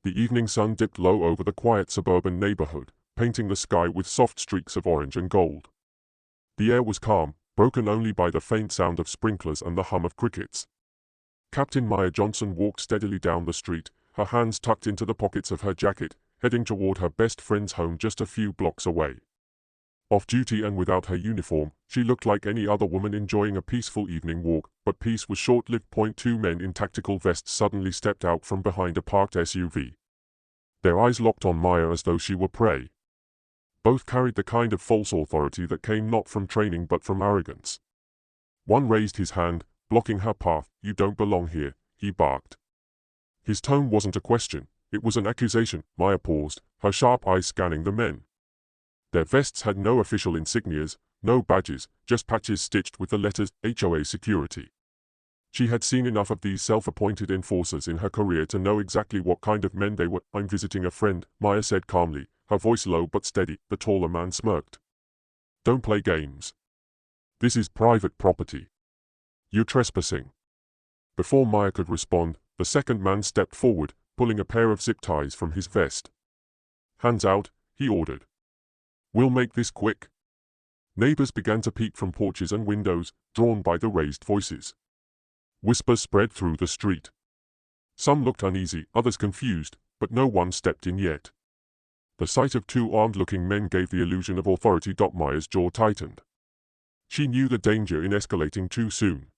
The evening sun dipped low over the quiet suburban neighborhood, painting the sky with soft streaks of orange and gold. The air was calm, broken only by the faint sound of sprinklers and the hum of crickets. Captain Maya Johnson walked steadily down the street, her hands tucked into the pockets of her jacket, heading toward her best friend's home just a few blocks away. Off-duty and without her uniform, she looked like any other woman enjoying a peaceful evening walk, but peace was short-lived. Two men in tactical vests suddenly stepped out from behind a parked SUV. Their eyes locked on Maya as though she were prey. Both carried the kind of false authority that came not from training but from arrogance. One raised his hand, blocking her path. "You don't belong here," he barked. His tone wasn't a question, it was an accusation. Maya paused, her sharp eyes scanning the men. Their vests had no official insignias, no badges, just patches stitched with the letters HOA Security. She had seen enough of these self-appointed enforcers in her career to know exactly what kind of men they were. "I'm visiting a friend," Maya said calmly, her voice low but steady. The taller man smirked. "Don't play games. This is private property. You're trespassing." Before Maya could respond, the second man stepped forward, pulling a pair of zip ties from his vest. "Hands out," he ordered. "We'll make this quick." Neighbors began to peek from porches and windows, drawn by the raised voices. Whispers spread through the street. Some looked uneasy, others confused, but no one stepped in yet. The sight of two armed-looking men gave the illusion of authority. Maya's jaw tightened. She knew the danger in escalating too soon.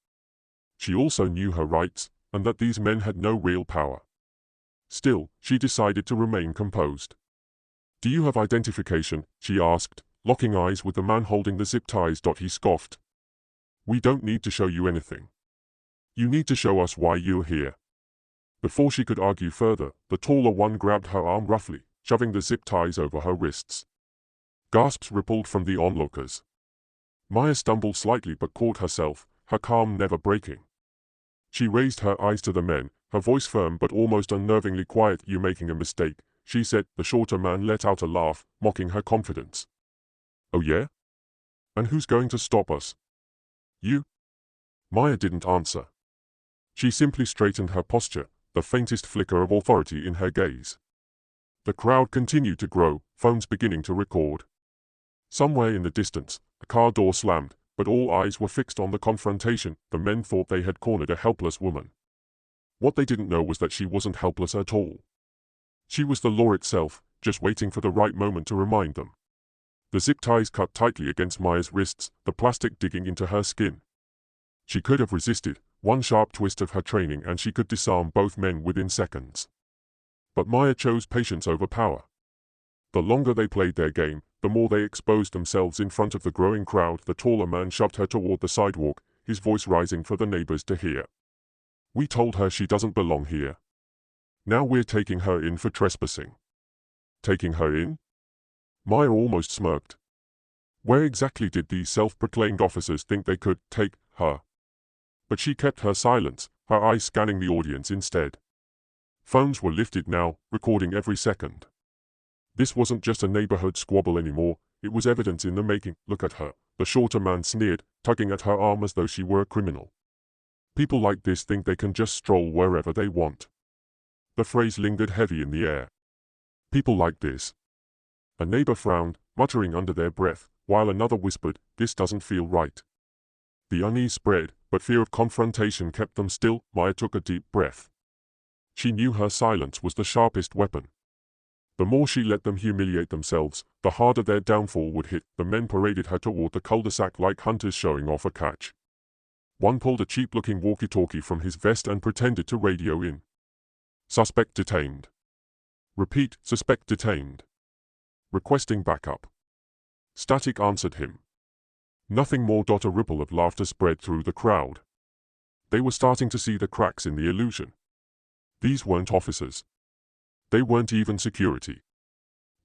She also knew her rights, and that these men had no real power. Still, she decided to remain composed. "Do you have identification?" she asked, locking eyes with the man holding the zip ties. He scoffed. "We don't need to show you anything. You need to show us why you're here." Before she could argue further, the taller one grabbed her arm roughly, shoving the zip ties over her wrists. Gasps rippled from the onlookers. Maya stumbled slightly but caught herself, her calm never breaking. She raised her eyes to the men, her voice firm but almost unnervingly quiet. "You're making a mistake," she said. The shorter man let out a laugh, mocking her confidence. "Oh yeah? And who's going to stop us?" "You?" Maya didn't answer. She simply straightened her posture, the faintest flicker of authority in her gaze. The crowd continued to grow, phones beginning to record. Somewhere in the distance, a car door slammed, but all eyes were fixed on the confrontation. The men thought they had cornered a helpless woman. What they didn't know was that she wasn't helpless at all. She was the law itself, just waiting for the right moment to remind them. The zip ties cut tightly against Maya's wrists, the plastic digging into her skin. She could have resisted, one sharp twist of her training and she could disarm both men within seconds. But Maya chose patience over power. The longer they played their game, the more they exposed themselves in front of the growing crowd. The taller man shoved her toward the sidewalk, his voice rising for the neighbors to hear. "We told her she doesn't belong here. Now we're taking her in for trespassing." "Taking her in?" Maya almost smirked. Where exactly did these self-proclaimed officers think they could take her? But she kept her silence, her eyes scanning the audience instead. Phones were lifted now, recording every second. This wasn't just a neighborhood squabble anymore, it was evidence in the making. "Look at her," the shorter man sneered, tugging at her arm as though she were a criminal. "People like this think they can just stroll wherever they want." The phrase lingered heavy in the air. "People like this." A neighbor frowned, muttering under their breath, while another whispered, "This doesn't feel right." The unease spread, but fear of confrontation kept them still. Maya took a deep breath. She knew her silence was the sharpest weapon. The more she let them humiliate themselves, the harder their downfall would hit. The men paraded her toward the cul-de-sac like hunters showing off a catch. One pulled a cheap-looking walkie-talkie from his vest and pretended to radio in. "Suspect detained." "Repeat, suspect detained." "Requesting backup." Static answered him. Nothing more. A ripple of laughter spread through the crowd. They were starting to see the cracks in the illusion. These weren't officers. They weren't even security.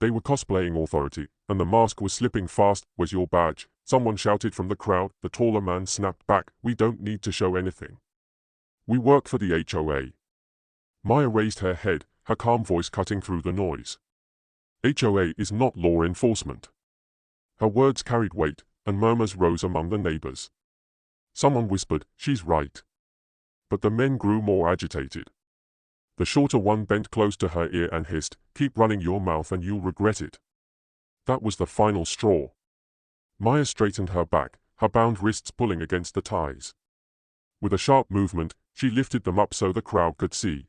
They were cosplaying authority, and the mask was slipping fast. "Where's your badge?" someone shouted from the crowd. The taller man snapped back, "We don't need to show anything. We work for the HOA." Maya raised her head, her calm voice cutting through the noise. "HOA is not law enforcement." Her words carried weight, and murmurs rose among the neighbors. Someone whispered, "She's right." But the men grew more agitated. The shorter one bent close to her ear and hissed, "Keep running your mouth and you'll regret it." That was the final straw. Maya straightened her back, her bound wrists pulling against the ties. With a sharp movement, she lifted them up so the crowd could see.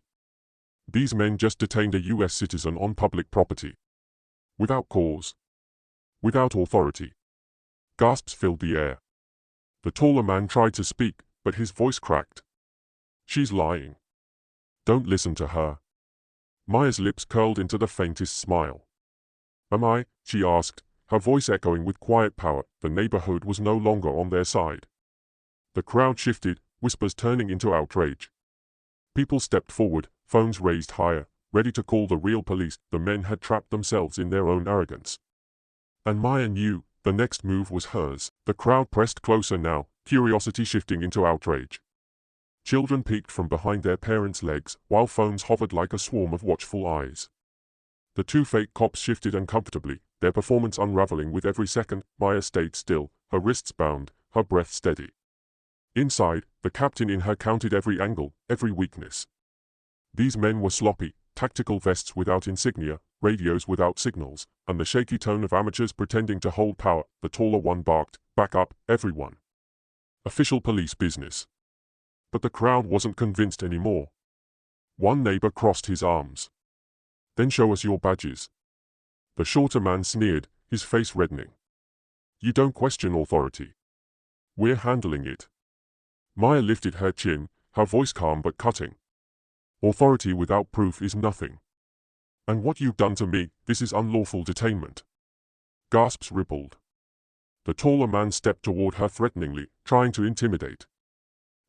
These men just detained a U.S. citizen on public property. Without cause. Without authority. Gasps filled the air. The taller man tried to speak, but his voice cracked. "She's lying. Don't listen to her." Maya's lips curled into the faintest smile. "Am I?" she asked, her voice echoing with quiet power. The neighborhood was no longer on their side. The crowd shifted, whispers turning into outrage. People stepped forward, phones raised higher, ready to call the real police. The men had trapped themselves in their own arrogance. And Maya knew the next move was hers. The crowd pressed closer now, curiosity shifting into outrage. Children peeked from behind their parents' legs, while phones hovered like a swarm of watchful eyes. The two fake cops shifted uncomfortably, their performance unraveling with every second. Maya stayed still, her wrists bound, her breath steady. Inside, the captain in her counted every angle, every weakness. These men were sloppy, tactical vests without insignia, radios without signals, and the shaky tone of amateurs pretending to hold power. The taller one barked, "Back up, everyone." Official police business. But the crowd wasn't convinced anymore. One neighbor crossed his arms. "Then show us your badges." The shorter man sneered, his face reddening. "You don't question authority. We're handling it." Maya lifted her chin, her voice calm but cutting. "Authority without proof is nothing. And what you've done to me, this is unlawful detainment." Gasps rippled. The taller man stepped toward her threateningly, trying to intimidate.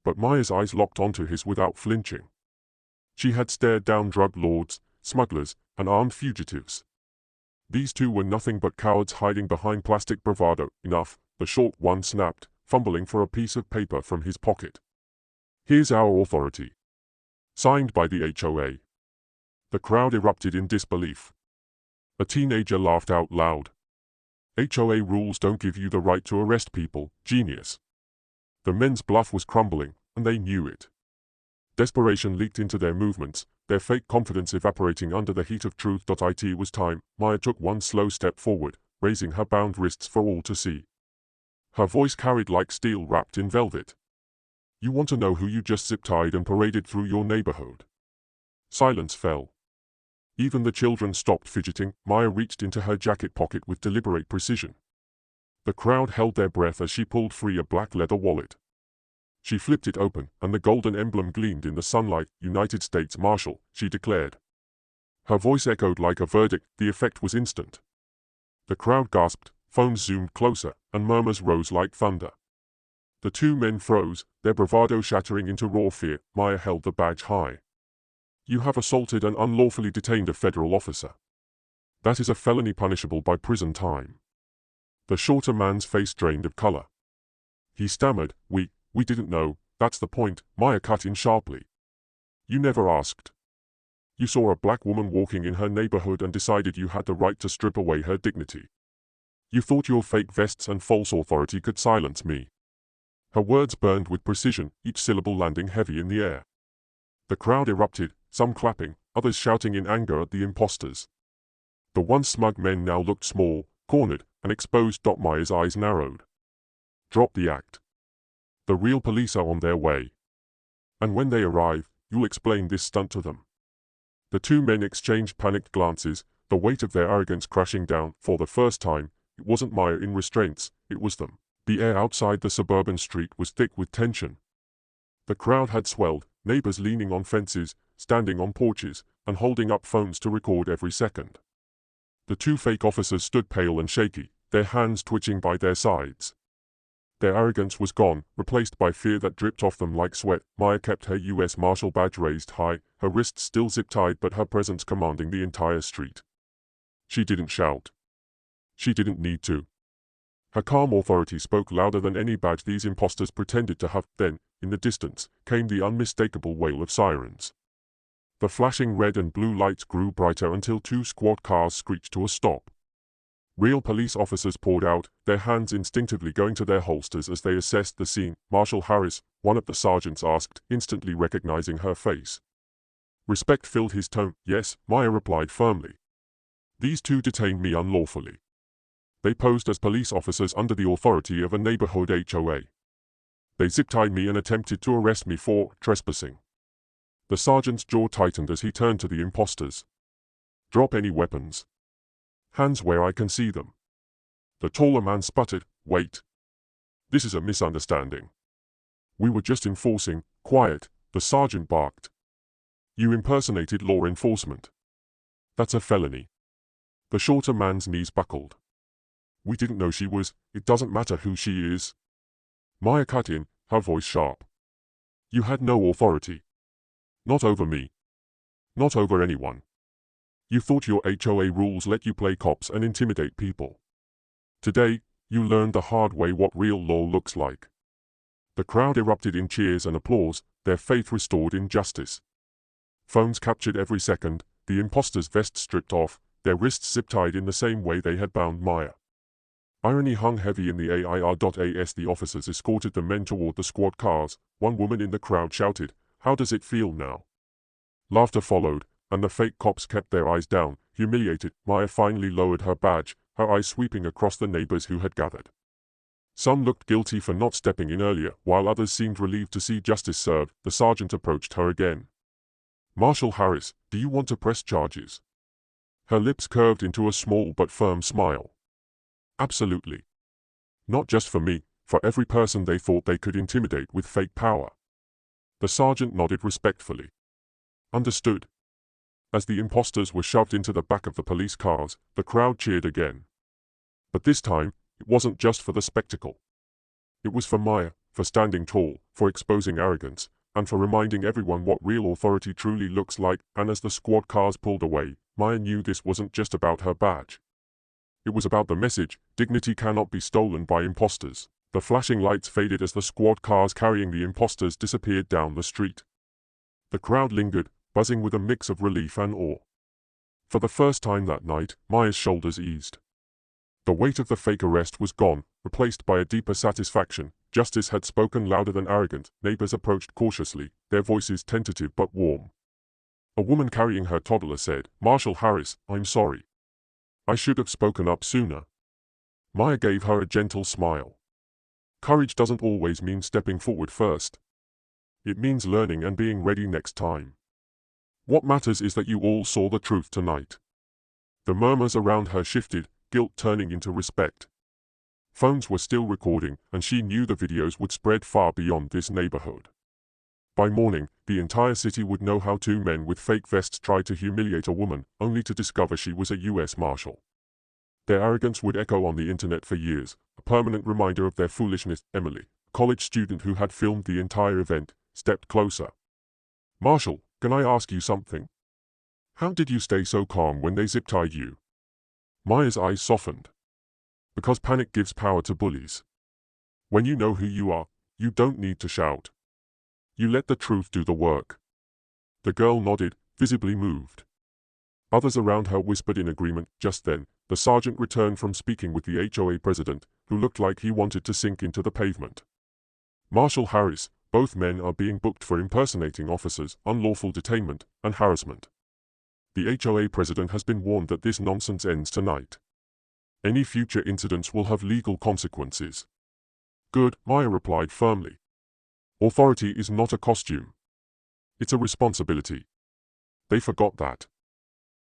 But Maya's eyes locked onto his without flinching. She had stared down drug lords, smugglers, and armed fugitives. These two were nothing but cowards hiding behind plastic bravado. "Enough," the short one snapped, fumbling for a piece of paper from his pocket. "Here's our authority. Signed by the HOA." The crowd erupted in disbelief. A teenager laughed out loud. "HOA rules don't give you the right to arrest people, genius." The men's bluff was crumbling, and they knew it. Desperation leaked into their movements, their fake confidence evaporating under the heat of truth. It was time. Maya took one slow step forward, raising her bound wrists for all to see. Her voice carried like steel wrapped in velvet. "You want to know who you just zip-tied and paraded through your neighborhood?" Silence fell. Even the children stopped fidgeting. Maya reached into her jacket pocket with deliberate precision. The crowd held their breath as she pulled free a black leather wallet. She flipped it open, and the golden emblem gleamed in the sunlight. "United States Marshal," she declared. Her voice echoed like a verdict. The effect was instant. The crowd gasped, phones zoomed closer, and murmurs rose like thunder. The two men froze, their bravado shattering into raw fear. Maya held the badge high. "You have assaulted and unlawfully detained a federal officer. That is a felony punishable by prison time." The shorter man's face drained of color. He stammered, We didn't know." "That's the point," Maya cut in sharply. "You never asked. You saw a black woman walking in her neighborhood and decided you had the right to strip away her dignity. You thought your fake vests and false authority could silence me." Her words burned with precision, each syllable landing heavy in the air. The crowd erupted, some clapping, others shouting in anger at the imposters. The once smug men now looked small, cornered, and exposed. Maya's eyes narrowed. "Drop the act. The real police are on their way. And when they arrive, you'll explain this stunt to them." The two men exchanged panicked glances, the weight of their arrogance crashing down. For the first time, it wasn't Maya in restraints, it was them. The air outside the suburban street was thick with tension. The crowd had swelled, neighbors leaning on fences, standing on porches, and holding up phones to record every second. The two fake officers stood pale and shaky, their hands twitching by their sides. Their arrogance was gone, replaced by fear that dripped off them like sweat. Maya kept her U.S. Marshal badge raised high, her wrists still zip-tied but her presence commanding the entire street. She didn't shout. She didn't need to. Her calm authority spoke louder than any badge these imposters pretended to have. Then, in the distance, came the unmistakable wail of sirens. The flashing red and blue lights grew brighter until two squad cars screeched to a stop. Real police officers poured out, their hands instinctively going to their holsters as they assessed the scene. "Marshal Harris," one of the sergeants asked, instantly recognizing her face. Respect filled his tone. Yes, Maya replied firmly. These two detained me unlawfully. They posed as police officers under the authority of a neighborhood HOA. They zip-tied me and attempted to arrest me for trespassing. The sergeant's jaw tightened as he turned to the imposters. Drop any weapons. Hands where I can see them. The taller man sputtered, Wait. This is a misunderstanding. We were just enforcing. Quiet, the sergeant barked. You impersonated law enforcement. That's a felony. The shorter man's knees buckled. We didn't know she was. It doesn't matter who she is. Maya cut in, her voice sharp. You had no authority. Not over me. Not over anyone. You thought your HOA rules let you play cops and intimidate people. Today, you learned the hard way what real law looks like. The crowd erupted in cheers and applause, their faith restored in justice. Phones captured every second, the imposters' vests stripped off, their wrists zip-tied in the same way they had bound Maya. Irony hung heavy in the air. The officers escorted the men toward the squad cars. One woman in the crowd shouted, How does it feel now? Laughter followed, and the fake cops kept their eyes down, humiliated. Maya finally lowered her badge, her eyes sweeping across the neighbors who had gathered. Some looked guilty for not stepping in earlier, while others seemed relieved to see justice served. The sergeant approached her again. Marshal Harris, do you want to press charges? Her lips curved into a small but firm smile. Absolutely. Not just for me, for every person they thought they could intimidate with fake power. The sergeant nodded respectfully. Understood. As the imposters were shoved into the back of the police cars, the crowd cheered again. But this time, it wasn't just for the spectacle. It was for Maya, for standing tall, for exposing arrogance, and for reminding everyone what real authority truly looks like. And as the squad cars pulled away, Maya knew this wasn't just about her badge. It was about the message, dignity cannot be stolen by imposters. The flashing lights faded as the squad cars carrying the imposters disappeared down the street. The crowd lingered, buzzing with a mix of relief and awe. For the first time that night, Maya's shoulders eased. The weight of the fake arrest was gone, replaced by a deeper satisfaction. Justice had spoken louder than arrogant. Neighbors approached cautiously, their voices tentative but warm. A woman carrying her toddler said, Marshal Harris, I'm sorry. I should have spoken up sooner. Maya gave her a gentle smile. Courage doesn't always mean stepping forward first. It means learning and being ready next time. What matters is that you all saw the truth tonight. The murmurs around her shifted, guilt turning into respect. Phones were still recording, and she knew the videos would spread far beyond this neighborhood. By morning, the entire city would know how two men with fake vests tried to humiliate a woman, only to discover she was a U.S. Marshal. Their arrogance would echo on the internet for years, a permanent reminder of their foolishness. Emily, a college student who had filmed the entire event, stepped closer. Marshal, can I ask you something? How did you stay so calm when they zip-tied you? Maya's eyes softened. Because panic gives power to bullies. When you know who you are, you don't need to shout. You let the truth do the work. The girl nodded, visibly moved. Others around her whispered in agreement. Just then, the sergeant returned from speaking with the HOA president, who looked like he wanted to sink into the pavement. Marshal Harris, both men are being booked for impersonating officers, unlawful detainment, and harassment. The HOA president has been warned that this nonsense ends tonight. Any future incidents will have legal consequences. Good, Maya replied firmly. Authority is not a costume. It's a responsibility. They forgot that.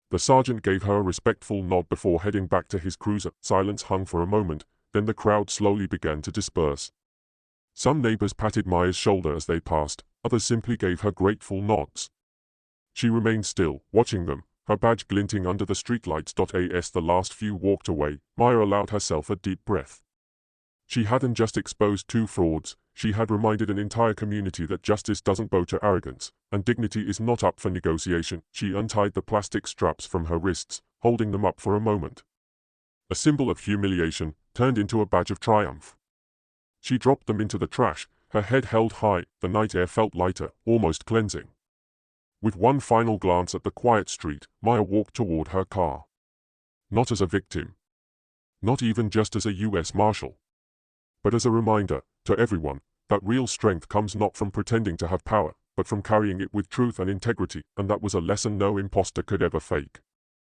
The sergeant gave her a respectful nod before heading back to his cruiser. Silence hung for a moment, then the crowd slowly began to disperse. Some neighbors patted Maya's shoulder as they passed, others simply gave her grateful nods. She remained still, watching them, her badge glinting under the streetlights. As the last few walked away, Maya allowed herself a deep breath. She hadn't just exposed two frauds, she had reminded an entire community that justice doesn't bow to arrogance, and dignity is not up for negotiation. She untied the plastic straps from her wrists, holding them up for a moment. A symbol of humiliation turned into a badge of triumph. She dropped them into the trash, her head held high. The night air felt lighter, almost cleansing. With one final glance at the quiet street, Maya walked toward her car. Not as a victim. Not even just as a U.S. Marshal. But as a reminder, to everyone, that real strength comes not from pretending to have power, but from carrying it with truth and integrity, and that was a lesson no imposter could ever fake.